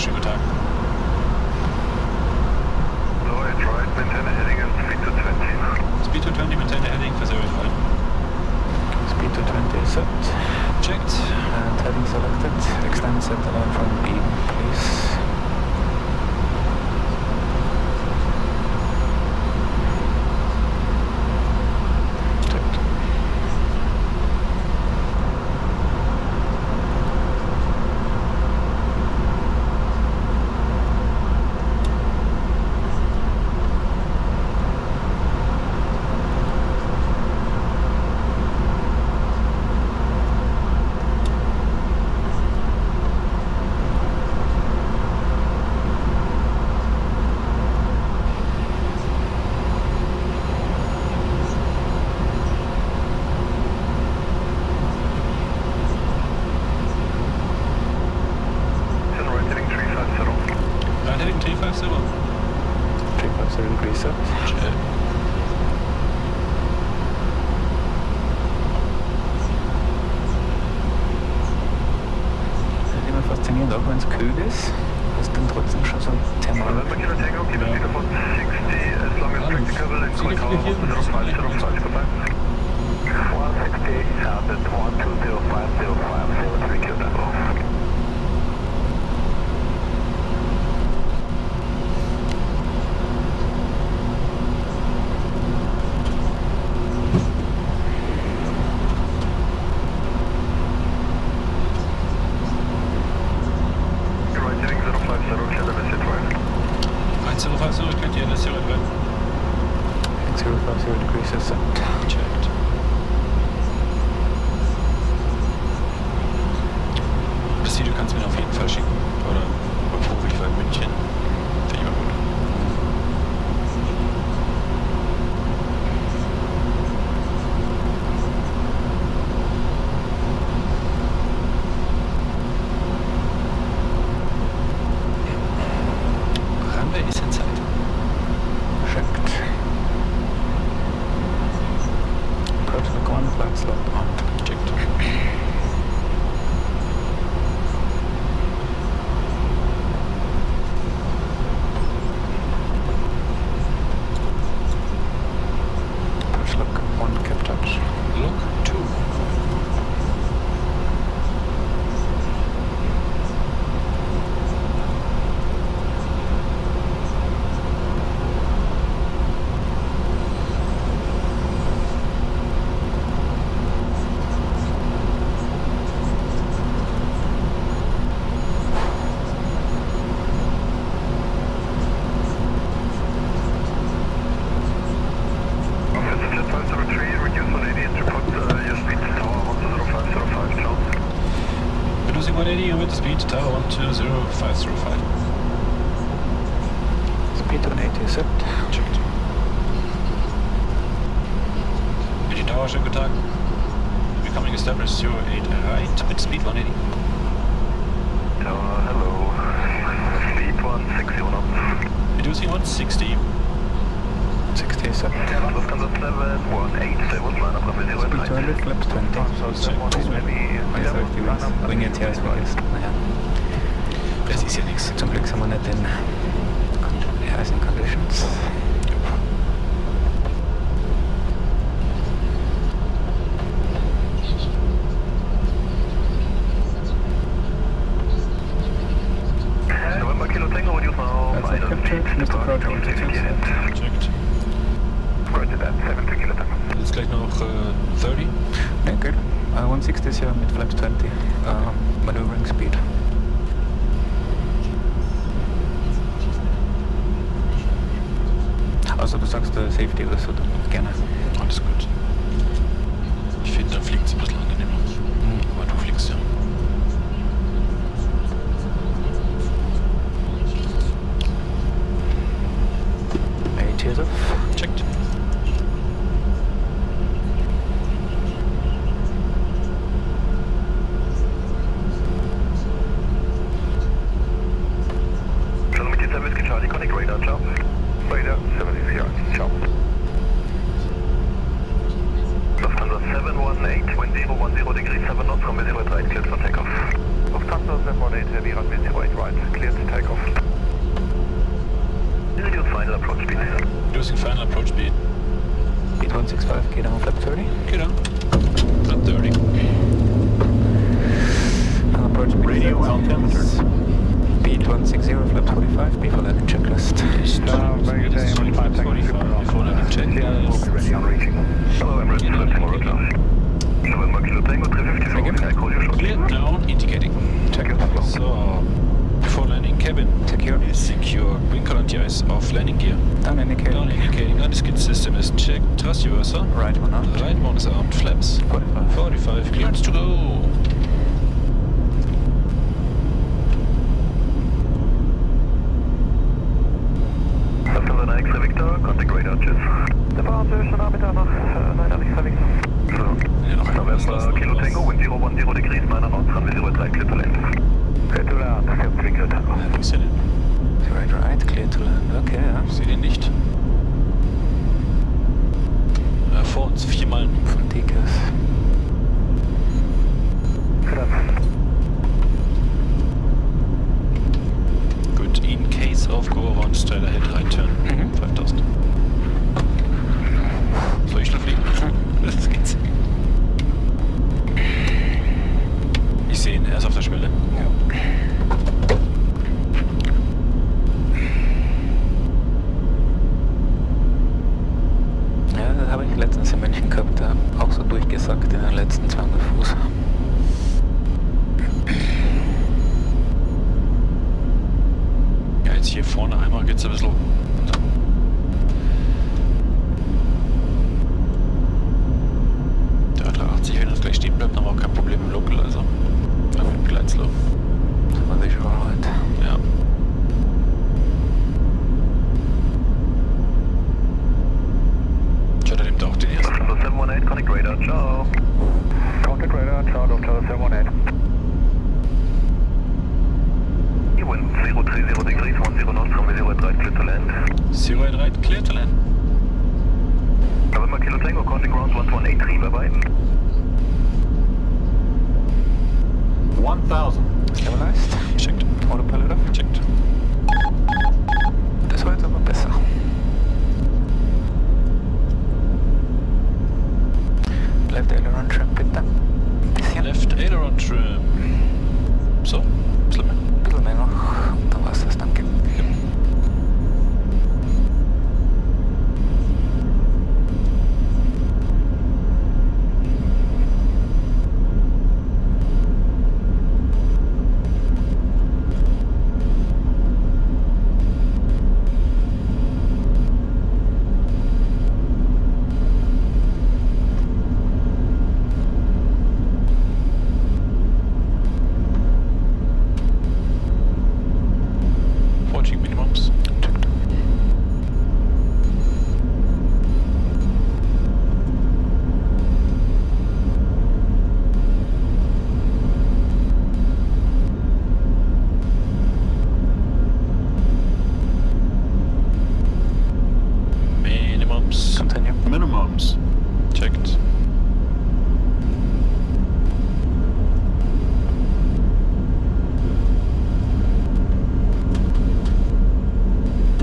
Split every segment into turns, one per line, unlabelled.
schönen guten Tag.
So, it's right, maintain a heading and speed to 20.
Speed to 20, maintain the heading for 0 right.
Speed to 20 is set.
Checked.
And heading selected. Extend center line from B, please. Checked.
Turn right, heading 350.
Right heading 350.
350 degrees set.
Check.
Das ist immer faszinierend, auch wenn es kühl ist, ist dann trotzdem schon so ein Thermal.
November Kilo Tango, keep a speed of 160 as long as practicable in
Viele,
Tower
viele hier.
10505, goodbye. 160, sounded 1205050, 3 Kilo Tango. Right, heading 050, clear the message right.
1050, könnt ihr das hier rein?
050 degrees is set.
Checked. Das Video kannst du mir auf jeden Fall schicken. Oder überprüfe ich in München. Finde ich mal gut. Runway ist in Zeit.
Checked. Approach the corner, flight slot on.
Checked.
Approach lock 1, cap touch.
Look 2.
Officer Jet 503, reduce 180 and report your speed to Tower 10505, clouds.
Reducing 180 with the speed to tower 1205005.
Speed 180 is set.
Checked. Engine Tower, schönen guten Tag. Becoming established 08 right with speed 180.
Tower, hello. Speed 160 knots.
Reducing 160.
60 is set.
Lufthansa 718, stable, line up runway 0
Speed
right.
200, flaps 20. Also die Wing jetzt hier ist vergessen. Naja,
Das ist ja nichts.
zum Glück sind wir nicht in Icing Conditions.
November Kilo Tango, reduce now,
That's
minus
captured,
speed,
Mr. Crouch,
about 250 ahead.
Checked.
Roger that, 70 Kilo Tango.
Jetzt gleich noch 30.
Ne, good. 160 ist ja mit flaps 20. Maneuvering speed. Also du sagst Safety oder so, dann gerne.
Alles gut. Ich finde, da fliegt es ein bisschen angenehmer. Aber du fliegst ja.
Tears off.
Checked.
Kilometer 7 Charlie, connect radar, ciao. Radar 76 yards, ciao. Lufthansa 718, 1010 degrees 7 knots, runway 08, cleared for takeoff. Lufthansa 718 Heavy, runway 08 right, cleared takeoff. Reduce final approach speed.
Reducing final approach speed.
Speed 165, get down flap 30.
Get down. Flap 30.
Final approach speed.
Radio altimeter.
Speed 160, flap 45, before landing checklist.
Very good day, Emirates 5 Tango.
Before landing
We'll
checklist.
be ready on reaching. Hello, Emirates 5 Tango, Roger. November Kilo Tango 350,
Again?
I call you shortly.
Clear down, indicating.
Check it.
So, before landing cabin
Secure.
is secure. Wing column ice off landing gear.
Down indicating.
Down indicating. Anti-skid system is checked. Thrust reverser.
Right one out.
Right one is armed. Flaps.
45.
45. Clearance to go.
Lufthansa X Victor, contact radar, tschüss. Departure, schönen Nachmittag noch, 9 X Victor.
Ja, noch einmal
November Kilo Tango, wind 010 degrees, 9 knots, runway 03, clear to land. Clear to land, 3 Kilo Tango.
Ich sehe den.
Right, clear to land. Okay, ja.
Ich sehe den nicht. Vor uns, 4 Meilen.
Von Tikas.
Good. In case of go around, straight ahead, right turn. 5000. Soll ich schon fliegen? Das geht's. Ich sehe ihn, er ist auf der Schwelle.
Ja. Ja, das habe ich letztens in München gehabt, da auch so durchgesackt in den letzten 200 Fuß.
Ja, jetzt hier vorne einmal geht's ein bisschen runter. Der 380, wenn das gleich stehen bleibt, haben wir auch kein Problem im Localizer. Also mit Gleitslow.
Das war sicher alright.
Ja. Schaut, nimmt auch den ersten.
Lufthansa 718, contact radar, ciao. Contact radar, ciao, Lufthansa 718. Wind 030 degrees, 10 knots, runway 03, clear to land.
0 clear to land.
November Kilo Tango, contact ground 1183, bye-bye.
1000.
Stabilized.
Checkt.
Autopilot off.
Checkt.
Das war jetzt aber besser. Left aileron trim bitte. Ein bisschen.
Left aileron trim. So, bisschen mehr.
Ein bisschen mehr noch. Dann war's das, danke. Minimums. Checked.
Minimums.
Continue.
Minimums.
Checkt.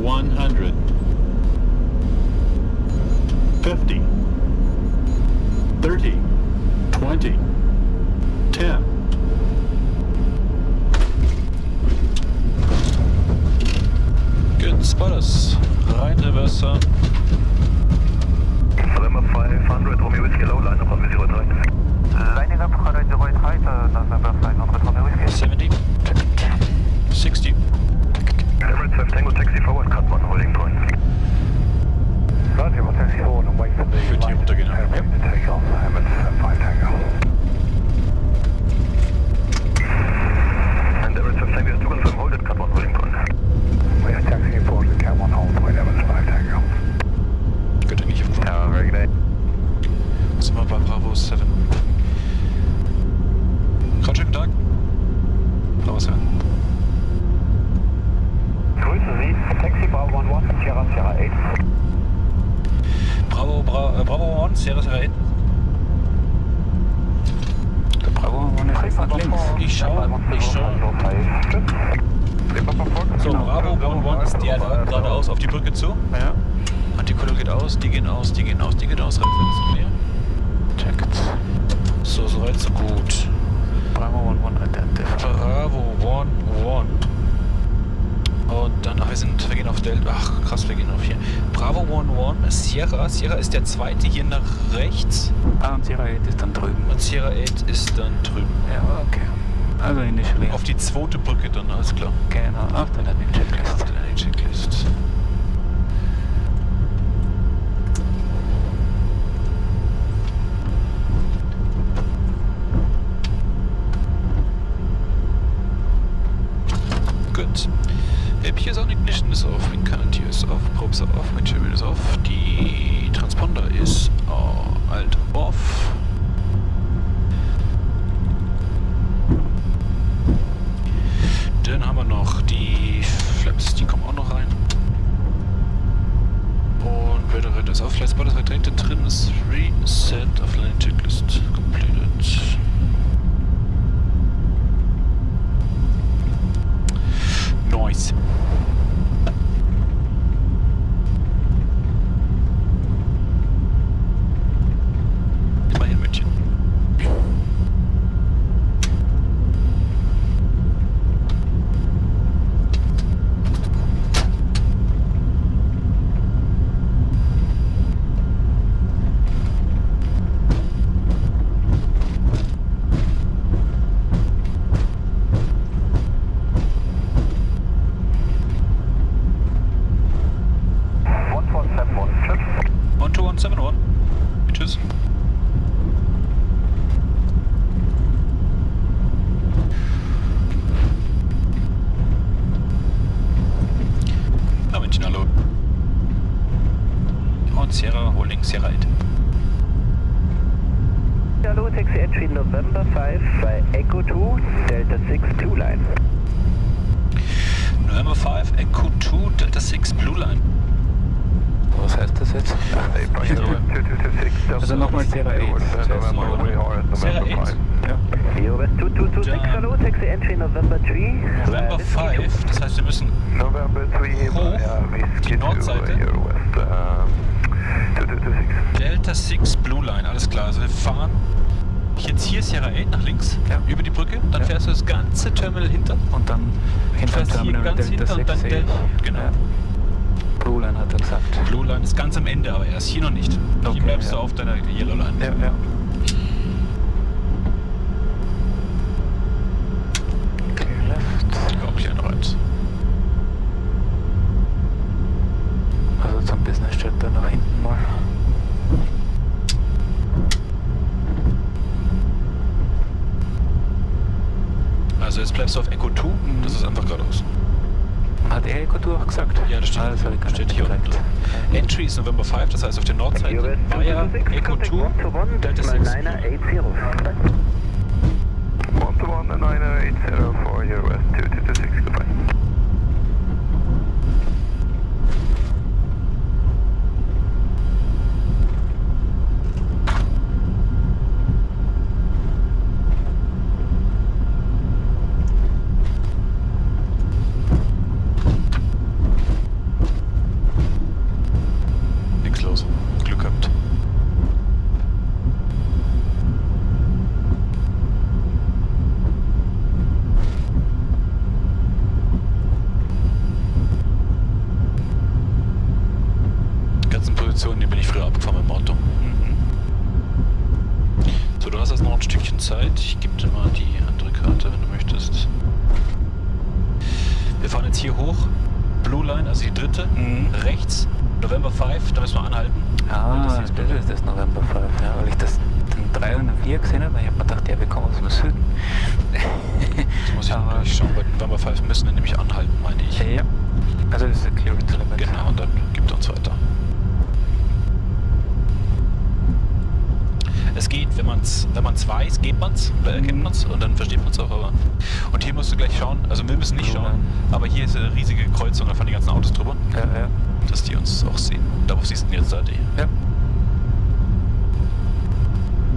$100. 50. 30. 20. 10.
Good spotters. Rein Reverser.
November 500, Romeo Whiskey low, line up runway 03. Lining up runway 03, November 500, Romeo Whiskey.
70. 60.
Emirates 5 Tango, taxi forward, cut 1, holding point. Roger, we'll taxi forward and wait for the
Ich würde hier runtergehen. Ja.
airplane to take off. Emirates 5 Tango. And Emirates 5 Tango, is to confirm, hold it, cut 1, holding point. We are taxiing forward with cam 1, hold point, Emirates 5 Tango.
Gut, eigentlich auf Ground.
Have a very good day.
Sind wir bei Bravo 7. Roger, guten Tag. Bravo 7.
Grüßen Sie, Taxi Bravo 11, Sierra Sierra 8.
Bravo 1, Sierra Sierra 8.
Der Bravo war nicht links.
Ich schau.
Flip up on 4.
aus, auf die Brücke zu.
Ja.
Antikuller geht aus, die gehen aus, die gehen aus, die gehen aus. Rechts ist mehr.
Checkt.
So, soweit, so gut.
Bravo 1-1 identified.
Bravo 1-1. Und dann, wir gehen auf Delta. Ach, krass, wir gehen auf hier. Bravo 1-1, Sierra. Sierra ist der zweite hier nach rechts.
Ah, und Sierra 8 ist dann drüben.
Und Sierra 8 ist dann drüben.
Ja, okay. Also initially.
Auf die zweite Brücke dann, alles klar.
Genau, auf der Landing Checklist.
Auf der Landing Checklist. Gut. Hier ist on Ignition ist auf, Wincantier ist auf, Probes auf, Material ist auf, die Transponder ist alt off. Dann haben wir noch die Flaps, die kommen auch noch rein. Und Radar ist auf, Flight Spotter ist direkt drin, ist Reset auf Landing Checklist completed. Noise. Immerhin München. Tschüss. Na München, hallo. Und Sierra Holding Sierra 8.
Hallo, Taxi Entry November 5 bei Echo 2, Delta 6 Blue Line.
November 5, Echo 2, Delta 6 Blue Line.
Was heißt das jetzt? Also nochmal Sierra 8.
Sierra 8?
Ja.
EOS 2226, hallo, Taxi Entry November 3.
November 5, das heißt wir müssen hoch, die Nordseite. Delta 6 Blue Line, alles klar. Also wir fahren jetzt hier Sierra 8 nach links,
Ja.
über die Brücke, dann fährst du das ganze Terminal hinter.
Und dann hinter dem
Fährst hier
Terminal
ganz
Delta
hinter und dann
6
Delta. Genau.
Ja. Blue Line hat er gesagt.
Blue Line ist ganz am Ende, aber erst hier noch nicht.
Okay,
Hier bleibst du
ja.
auf deiner Yellow Line.
Ja, ja. Okay, left.
Ja, kleiner Reiz.
Also zum Business Jet dann nach hinten mal.
Also jetzt bleibst du auf Echo 2, das ist einfach geradeaus.
Hat er Echo auch gesagt?
Ja, das steht,
Ah, das habe ich gar
steht
nicht
hier unten
gezeigt.
drin. Entry ist November 5, das heißt auf der Nordseite.
EOS
Via
226,
Echo
contact
2,
121,
Delta
decimal
6.
980.
121 980 for EOS 2226, goodbye.
Nix los. Glück gehabt. Die ganzen Positionen, die bin ich früher abgefahren mit dem Auto. So, du hast jetzt noch ein Stückchen Zeit. Ich gebe dir mal die andere Karte, wenn du möchtest. Wir fahren jetzt hier hoch. Blue Line, also die dritte. Rechts. November 5, da müssen wir anhalten.
Ah,
Das
das
ist
ist das November 5, ja, weil ich das den 3 und den 4 gesehen habe. Ich habe mir gedacht, ja, wir kommen aus dem Süden.
Das muss ich
Aber-
gleich schauen, weil November 5 müssen wir nämlich anhalten, meine ich.
Ja. Also das ist ein Clearance Limit.
Genau, und dann gibt er uns weiter. Es geht, wenn man's weiß, geht man's, oder erkennt man's und dann versteht man's auch, aber. Und hier musst du gleich schauen, also wir müssen nicht schauen, aber hier ist eine riesige Kreuzung, da fahren die ganzen Autos drüber,
Ja, ja.
dass die uns auch sehen. Darauf siehst du jetzt da die.
Ja.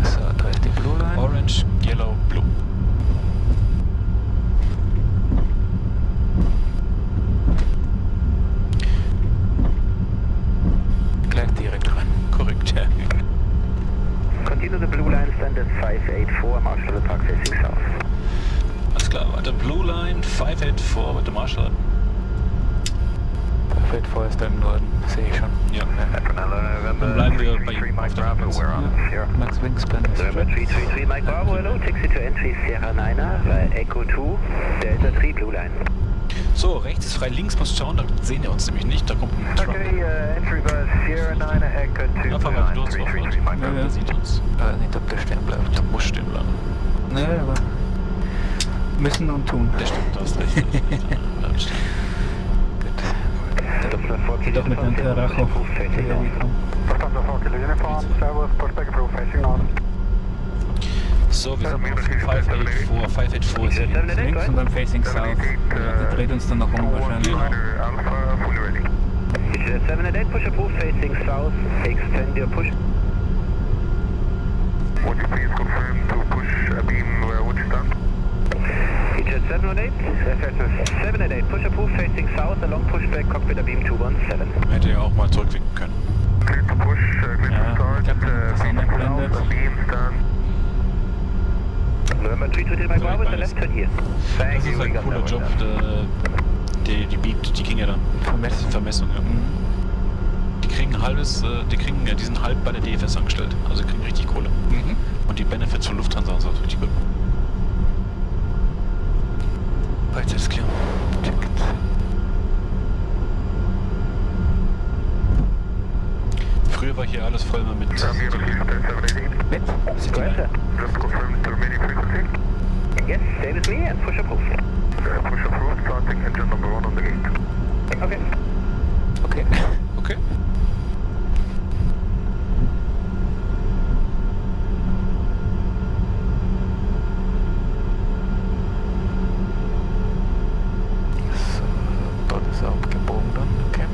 So, da ist die Blue Line.
Orange, Yellow, Blue. 584 with the Marshall.
584 ist da im Norden, sehe ich schon.
Ja.
November
Dann bleiben wir bei
333
ihm auf
Mike
der
Bravo,
Frequenz.
we're on Sierra.
Max Wingspan ist
November 333 Mike Bravo, hello, taxi to entry Sierra 9er bei Echo 2, Delta 3 Blue Line.
So, rechts ist frei, links muss schauen, da sehen wir uns nämlich nicht, da kommt ein Truck.
Okay, entry bus Sierra 9 Echo 2,
Ja, fahr mal durch,
333 Mike Bravo.
der sieht uns.
Ich weiß nicht, ob der stehen bleibt.
Der muss stehen bleiben.
Ne, aber müssen und tun.
Der stimmt, du hast recht. Bleibt stehen.
Gut. Doch mit einem Terracho hergekommen.
Lufthansa 4 Kilo Uniform, Servus, pushback approved, facing north.
So, wir sind auf 584 ist hier.
Links und dann facing south. Die dreht uns dann noch um wahrscheinlich.
Alpha, fully ready.
788, push approved facing south, extend your push.
Would you please confirm to push a beam which stand?
Jet 718, 788, push approved facing south, along pushback, cockpit beam 217.
Hätte ja auch mal zurückwinken können.
Clear to push, clear
Ja,
to start,
ich hab das
beam
eingeblendet.
south, beam stand.
November 323 Mike Bravo, the left turn here.
Das
Thank
ist
you, we
ein
got
cooler
that
Job,
one.
die biegt, die kriegen ja dann Vermessung, ja. Die kriegen die sind halb bei der DFS angestellt, also kriegen richtig Kohle.
Mhm.
Und die Benefits von Lufthansa sind richtig gut. Weiter ist klar.
Checkt.
Früher war hier alles voll mal mit
Zero 788.
Mit?
City
Go ahead,
Line.
sir.
Just confirm the remaining frequency.
Yes, stay with me and push approved.
Push approved, starting engine number 1 on the gate.
Okay.
Okay.
Okay.
So, dort ist er abgebogen dann, okay.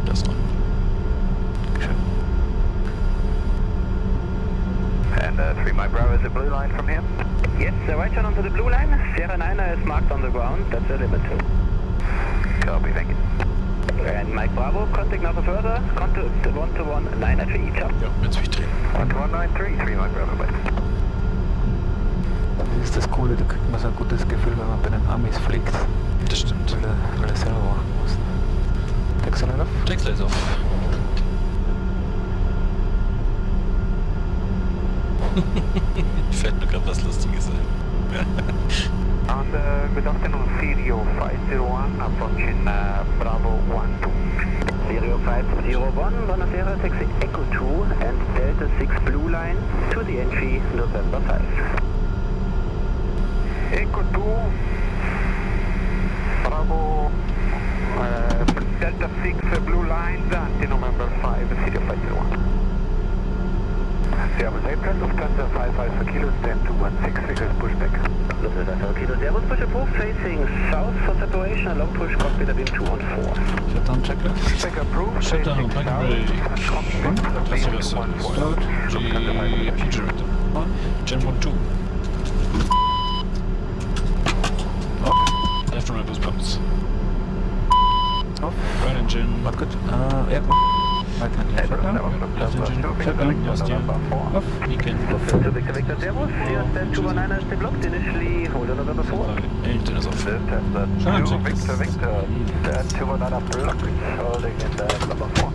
Das noch.
Schön.
And 3 Mike Bravo is a blue line from here.
Yes, the right turn onto the blue line. Sierra 9er is marked on the ground. That's the limit.
Copy, thank you.
And Mike Bravo, contact now for further. Contact 121 at each up.
Ja, jetzt will ich drehen.
12193, 3 Mike Bravo, bye.
Das ist das Coole, da kriegt man so ein gutes Gefühl, wenn man bei den Amis fliegt,
Das stimmt.
weil er selber machen muss. Taxi Line auf.
Taxi ist auf. Fällt mir gerade was Lustiges ein.
And good afternoon, Sirio 501, approaching Bravo 12.
0501, Buenos Aires, taxi Echo 2 and Delta 6 Blue Line to the entry November 5.
Echo 2, Bravo, Delta 6 Blue Line, anti-November 5, Sirio 501. Servus April, Lufthansa 55 Kilo, stand 216, figures pushback.
Lufthansa 5 Kilo Servus, push approved, facing south for separation, along push cockpit beam 214.
Shutdown checklist.
Check approved,
Shutdown,
facing
parking
south,
ready.
cockpit
Classic
beam
service.
214.
GP Director. Gen 1-2. Left and right boost pumps.
Off.
Right engine.
Warte gut. Ja. Weiter. Shutdown.
Left engine. Shutdown. Last year.
Off.
Weekend.
Lufthansa Victor Servus, your stand 219 is blocked initially, hold on November 4.
Engine is off.
Victor, Victor, stand 219 blocked, holding in the number 4.